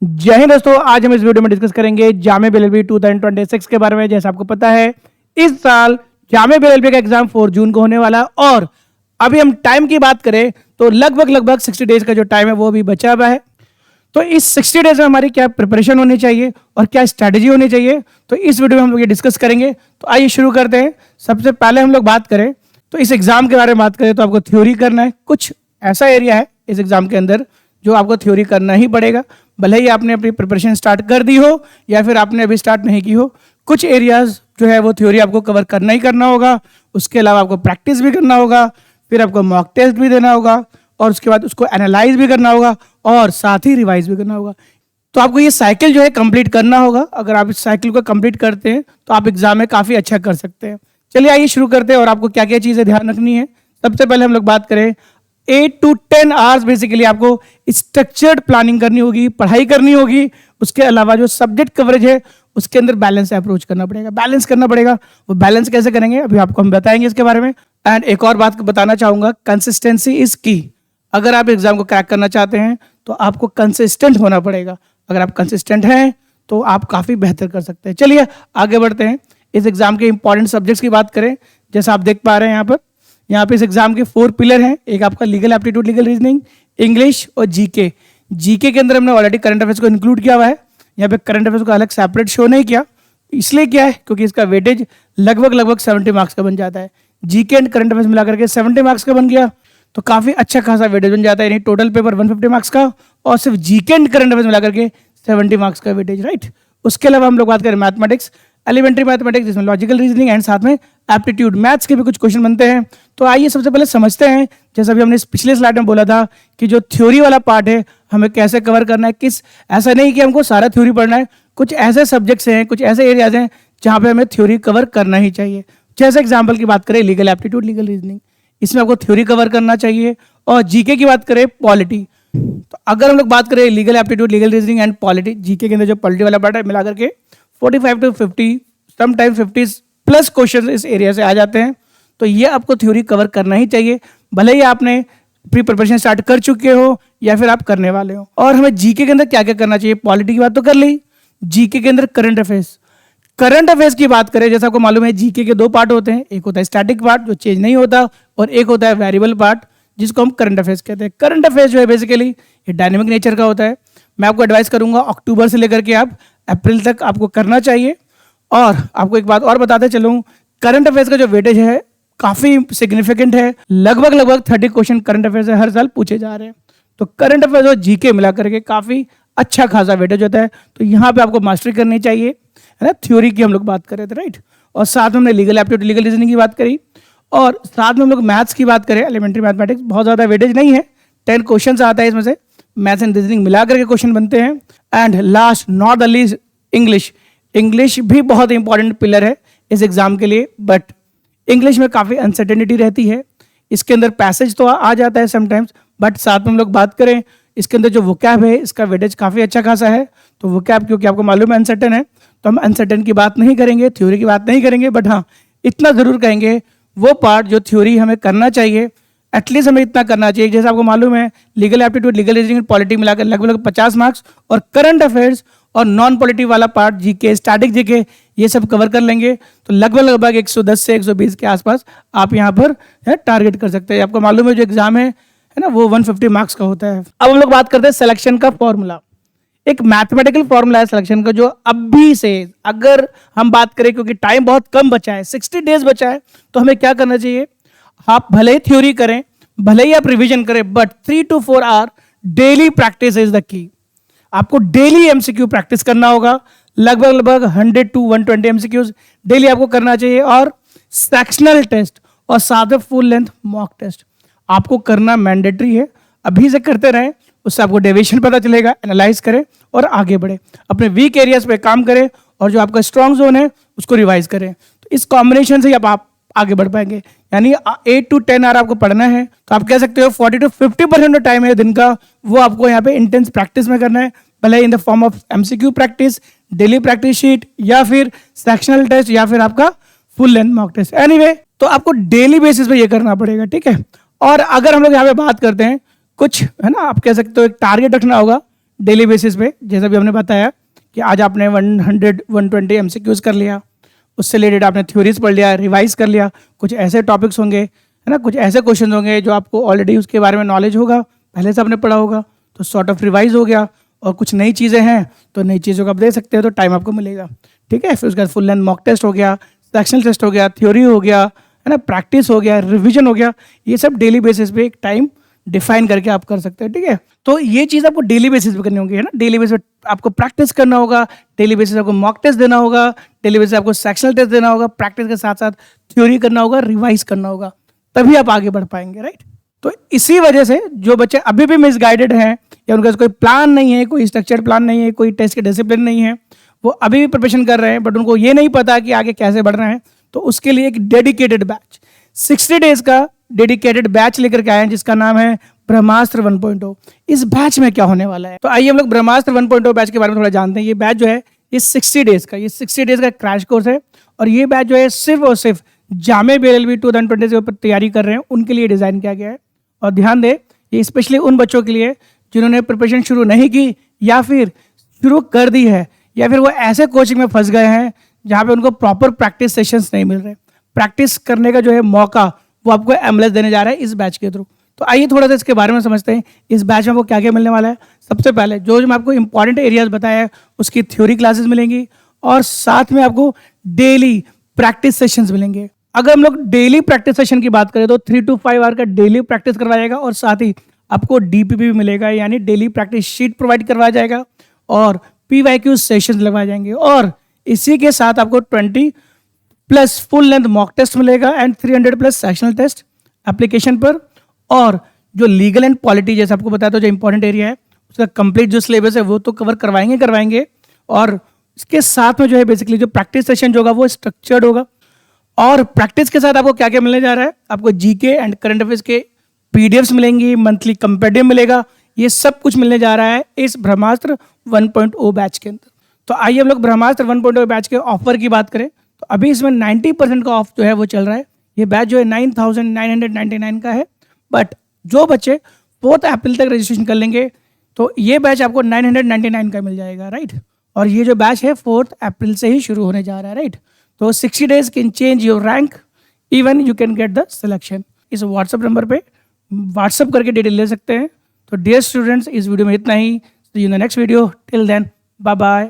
जय हिंद दोस्तों, आज हम इस वीडियो में डिस्कस करेंगे जामे बीएलएलबी 2026 के बारे में। जैसा आपको पता है, इस साल जामे बीएलएलबी का एग्जाम 4 जून को होने वाला है और अभी हम टाइम की बात करें तो लगभग 60 डेज का जो टाइम है वो भी बचा हुआ है। तो इस 60 डेज में हमारी क्या प्रिपरेशन होनी चाहिए और क्या स्ट्रैटेजी होनी चाहिए, तो इस वीडियो में हम लोग ये डिस्कस करेंगे। तो आइए शुरू करते हैं। सबसे पहले हम लोग बात करें तो इस एग्जाम के बारे में बात करें तो आपको थ्योरी करना है। कुछ ऐसा एरिया है इस एग्जाम के अंदर जो आपको थ्योरी करना ही पड़ेगा, भले ही आपने अपनी प्रिपरेशन स्टार्ट कर दी हो या फिर आपने अभी स्टार्ट नहीं की हो। कुछ एरियाज जो है वो थ्योरी आपको कवर करना ही करना होगा। उसके अलावा आपको प्रैक्टिस भी करना होगा, फिर आपको मॉक टेस्ट भी देना होगा और उसके बाद उसको एनालाइज भी करना होगा और साथ ही रिवाइज भी करना होगा। तो आपको ये साइकिल जो है कंप्लीट करना होगा। अगर आप इस साइकिल को कंप्लीट करते हैं तो आप एग्जाम में काफ़ी अच्छा कर सकते हैं। चलिए आइए शुरू करते हैं और आपको क्या क्या चीज़ें ध्यान रखनी है। सबसे पहले हम लोग बात करें 8 to 10 आवर्स बेसिकली आपको स्ट्रक्चर्ड प्लानिंग करनी होगी, पढ़ाई करनी होगी। उसके अलावा जो सब्जेक्ट कवरेज है उसके अंदर बैलेंस अप्रोच करना पड़ेगा, बैलेंस करना पड़ेगा। वो बैलेंस कैसे करेंगे अभी आपको हम बताएंगे इसके बारे में। एंड एक और बात बताना चाहूंगा, कंसिस्टेंसी इज की। अगर आप एग्जाम को क्रैक करना चाहते हैं तो आपको कंसिस्टेंट होना पड़ेगा। अगर आप कंसिस्टेंट हैं तो आप काफ़ी बेहतर कर सकते हैं। चलिए आगे बढ़ते हैं। इस एग्जाम के इंपॉर्टेंट सब्जेक्ट्स की बात करें, जैसा आप देख पा रहे हैं यहाँ पे इस एग्जाम के 4 पिलर हैं। एक आपका legal aptitude, legal reasoning, English और जीके। जीके के अंदर हमने ऑलरेडी करंट अफेयर्स को इंक्लूड किया हुआ है। यहाँ पे करंट अफेयर्स को अलग सेपरेट शो नहीं किया, इसलिए किया है क्योंकि इसका वेटेज लगभग 70 मार्क्स का बन जाता है। जीके एंड करंट अफेयर्स मिला करके 70 मार्क्स का बन गया, तो काफ़ी अच्छा खासा वेटेज बन जाता है। यानी टोटल पेपर 150 मार्क्स का और सिर्फ जीके एंड करंट अफेयर्स मिला करके 70 मार्क्स का वेटेज, राइट। उसके अलावा हम लोग बात करें मैथमेटिक्स, एलिमेंट्री मैथमेटिक्स जिसमें लॉजिकल रीजनिंग एंड साथ में एप्टीट्यूड मैथ्स के भी कुछ क्वेश्चन बनते हैं। तो आइए सबसे पहले समझते हैं, जैसा भी हमने पिछले स्लाइड में बोला था कि जो थ्योरी वाला पार्ट है हमें कैसे कवर करना है। किस ऐसा नहीं कि हमको सारा थ्योरी पढ़ना है, कुछ ऐसे सब्जेक्ट्स हैं, कुछ ऐसे एरियाज हैं जहाँ पे हमें थ्योरी कवर करना ही चाहिए। जैसे एग्जाम्पल की बात करें लीगल एप्टीट्यूड, लीगल रीजनिंग, इसमें आपको थ्योरी कवर करना चाहिए। और जीके की बात करें पॉलिटी, तो अगर हम लोग बात करें legal aptitude, legal reasoning and polity, GK के अंदर जो पॉलिटी वाला पार्ट है मिला करके 45 to 50 समटाइम 50 प्लस क्वेश्चन इस एरिया से आ जाते हैं। तो ये आपको थ्योरी कवर करना ही चाहिए, भले ही आपने प्री प्रिपरेशन स्टार्ट कर चुके हो या फिर आप करने वाले हो। और हमें जीके के अंदर क्या क्या करना चाहिए, पॉलिटी की बात तो कर ली। जीके के अंदर करंट अफेयर्स, करंट अफेयर्स की बात करें, जैसा आपको मालूम है जीके के 2 पार्ट होते हैं। एक होता है स्टैटिक पार्ट जो चेंज नहीं होता और एक होता है वेरिएबल पार्ट जिसको हम करंट अफेयर्स कहते हैं। करंट अफेयर्स जो है बेसिकली ये डायनेमिक नेचर का होता है। मैं आपको एडवाइस करूंगा अक्टूबर से लेकर के आप अप्रैल तक आपको करना चाहिए। और आपको एक बात और बताते चलूँ, करंट अफेयर्स का जो वेटेज है काफ़ी सिग्निफिकेंट है। लगभग 30 क्वेश्चन करंट अफेयर्स से हर साल पूछे जा रहे हैं। तो करंट अफेयर्स और जीके मिला करके काफ़ी अच्छा खासा वेटेज होता है। तो यहाँ पे आपको मास्टरी करनी चाहिए, है ना। थ्योरी की हम लोग बात कर रहे थे, राइट। और साथ में हमने लीगल एप्टीट्यूड, लीगल रीजनिंग की बात करी और साथ में हम लोग मैथ्स की बात करें, एलिमेंट्री मैथमेटिक्स बहुत ज़्यादा वेटेज नहीं है, 10 क्वेश्चन आता है इसमें से, मैथ्स एंड रीजनिंग मिला करके क्वेश्चन बनते हैं। And last not the least English, English भी बहुत इंपॉर्टेंट पिलर है इस एग्जाम के लिए। बट इंग्लिश में काफ़ी अनसर्टेनिटी रहती है। इसके अंदर पैसेज तो आ जाता है समटाइम्स, बट साथ में हम लोग बात करें इसके अंदर जो वोकैब है इसका वेटेज काफ़ी अच्छा खासा है। तो वोकैब क्योंकि आपको मालूम है अनसर्टेन है, तो हम अनसर्टेन की बात नहीं करेंगे, थ्योरी की बात नहीं करेंगे। बट हाँ, इतना ज़रूर कहेंगे वो पार्ट जो थ्योरी हमें करना चाहिए, एटलीस्ट हमें इतना करना चाहिए। जैसे आपको मालूम है लगभग एप्टीट्यूड, लीगल रीजनिंग, पॉलिटी मिलाकर लगभग 50 मार्क्स और करंट अफेयर्स और नॉन पॉलिटी वाला पार्ट जीके, स्टैटिक जीके, ये सब कवर कर लेंगे तो लगभग 110 से 120 के आसपास आप यहाँ पर टारगेट कर सकते हैं। आपको मालूम है जो एग्जाम है ना वो 150 मार्क्स का होता है। अब हम लोग बात करते हैं सिलेक्शन का फॉर्मूला। एक मैथमेटिकल फॉर्मूला है सिलेक्शन का जो अभी से, अगर हम बात करें क्योंकि टाइम बहुत कम बचा है, 60 डेज बचा है, तो हमें क्या करना चाहिए। आप भले ही थ्योरी करें, भले ही आप रिवीजन करें, but 3 to 4 hour daily practice is the key. आपको डेली एमसीक्यू प्रैक्टिस करना होगा, लगभग 100 to 120 एमसीक्यूज डेली आपको करना चाहिए। और सेक्शनल टेस्ट और साथ में फुल लेंथ मॉक टेस्ट आपको करना मैंडेटरी है। अभी से करते रहें, उससे आपको डेविएशन पता चलेगा, एनालाइज करें और आगे बढ़े, अपने वीक एरियाज पे काम करें और जो आपका स्ट्रॉन्ग जोन है उसको रिवाइज करें। तो इस कॉम्बिनेशन से ही आप आगे बढ़ पाएंगे। यानी 8 to 10 आवर आपको पढ़ना है, तो आप कह सकते हो 40 to 50% जो टाइम है दिन का वो आपको यहाँ पे इंटेंस प्रैक्टिस में करना है, भले in the form of MCQ practice, daily practice sheet या फिर सेक्शनल टेस्ट या फिर आपका full length mock test. Anyway, तो आपको डेली बेसिस पे ये करना पड़ेगा, ठीक है। और अगर हम लोग यहाँ पे बात करते हैं कुछ, है ना, आप कह सकते हो एक टारगेट रखना होगा डेली बेसिस पे, जैसा भी हमने बताया कि आज आपने 120 MCQs कर लिया, उससे रिलेटेड आपने थ्योरीज पढ़ लिया, रिवाइज कर लिया, कुछ ऐसे टॉपिक्स होंगे है ना, कुछ ऐसे क्वेश्चन होंगे जो आपको ऑलरेडी उसके बारे में नॉलेज होगा, पहले से आपने पढ़ा होगा, तो सॉर्ट ऑफ रिवाइज हो गया। और कुछ नई चीज़ें हैं तो नई चीज़ों को आप दे सकते हो, तो टाइम आपको मिलेगा। ठीक है, फिर उसके बाद फुल लेंथ मॉक टेस्ट हो गया, सेक्शनल टेस्ट हो गया, थ्योरी हो गया, है ना, प्रैक्टिस हो गया, रिविजन हो गया, ये सब डेली बेसिस पे एक टाइम डिफाइन करके आप कर सकते हैं। ठीक है, तो ये चीज़ आपको डेली बेसिस पे करनी होगी, है ना, डेली बेसिस पे आपको प्रैक्टिस करना होगा, डेली बेसिस आपको मॉक टेस्ट देना होगा, डेली बेसिस आपको सेक्शनल टेस्ट देना होगा, प्रैक्टिस के साथ साथ थ्योरी करना होगा, रिवाइज करना होगा, तभी आप आगे बढ़ पाएंगे। राइट, तो इसी वजह से जो बच्चे अभी भी मिसगाइडेड हैं या उनका कोई प्लान नहीं है, कोई स्ट्रक्चर्ड प्लान नहीं है, कोई टेस्ट के डिसिप्लिन नहीं है, वो अभी भी प्रिपरेशन कर रहे हैं बट उनको ये नहीं पता कि आगे कैसे बढ़ना है, तो उसके लिए एक डेडिकेटेड बैच 60 डेज का डेडिकेटेड बैच लेकर के आए हैं जिसका नाम है ब्रह्मास्त्र 1.0। इस बैच में क्या होने वाला है, तो आइए हम लोग ब्रह्मास्त्र 1.0 बैच के बारे में थोड़ा जानते हैं। ये बैच जो है ये 60 डेज का, ये 60 डेज का क्रैश कोर्स है और ये बैच जो है सिर्फ और सिर्फ जामे BLLB 2020 के ऊपर तैयारी कर रहे हैं उनके लिए डिजाइन किया गया है। और ध्यान दें, ये स्पेशली उन बच्चों के लिए जिन्होंने प्रिपरेशन शुरू नहीं की या फिर शुरू कर दी है या फिर वो ऐसे कोचिंग में फंस गए हैं जहाँ पे उनको प्रॉपर प्रैक्टिस सेशंस नहीं मिल रहे। प्रैक्टिस करने का जो है मौका वो आपको MLS देने जा रहा है इस बैच के थ्रू। तो आइए थोड़ा सा इसके बारे में समझते हैं, इस बैच में आपको क्या क्या मिलने वाला है। सबसे पहले जो मैं आपको इंपॉर्टेंट एरियाज बताया है उसकी थ्योरी क्लासेस मिलेंगी और साथ में आपको डेली प्रैक्टिस सेशंस मिलेंगे। अगर हम लोग डेली प्रैक्टिस सेशन की बात करें तो 3 to 5 आवर का डेली प्रैक्टिस करवाया जाएगा और साथ ही आपको DPP भी मिलेगा, यानी डेली प्रैक्टिस शीट प्रोवाइड करवाया जाएगा और PYQ सेशंस लगवाए जाएंगे और इसी के साथ आपको 20+ फुल लेंथ मॉक टेस्ट मिलेगा एंड 300+ सेक्शनल टेस्ट एप्लीकेशन पर। और जो लीगल एंड पॉलिटी जैसे आपको बताया था जो इंपॉर्टेंट एरिया है उसका कंप्लीट जो सिलेबस है वो तो कवर करवाएंगे और इसके साथ में जो है बेसिकली जो प्रैक्टिस सेशन जो होगा वो स्ट्रक्चर्ड होगा। और प्रैक्टिस के साथ आपको क्या क्या मिलने जा रहा है, आपको GK एंड करंट अफेयर्स के PDFs मिलेंगी, मंथली कंपेटिव मिलेगा, ये सब कुछ मिलने जा रहा है इस ब्रह्मास्त्र 1.0 बैच के अंदर। तो आइए हम लोग ब्रह्मास्त्र 1.0 बैच के ऑफर की बात करें तो अभी इसमें 90% का ऑफ जो है वो चल रहा है। ये बैच जो है 9,999 का है, बट जो बच्चे 4 अप्रैल तक रजिस्ट्रेशन कर लेंगे तो ये बैच आपको 999 का मिल जाएगा। राइट, और ये जो बैच है 4 अप्रैल से ही शुरू होने जा रहा है। राइट, तो 60 days can change your rank, even you can get the selection. इस व्हाट्सएप नंबर पे व्हाट्सएप करके डिटेल ले सकते हैं। तो डियर स्टूडेंट्स, इस वीडियो में इतना ही। See you in the next video, till then bye bye.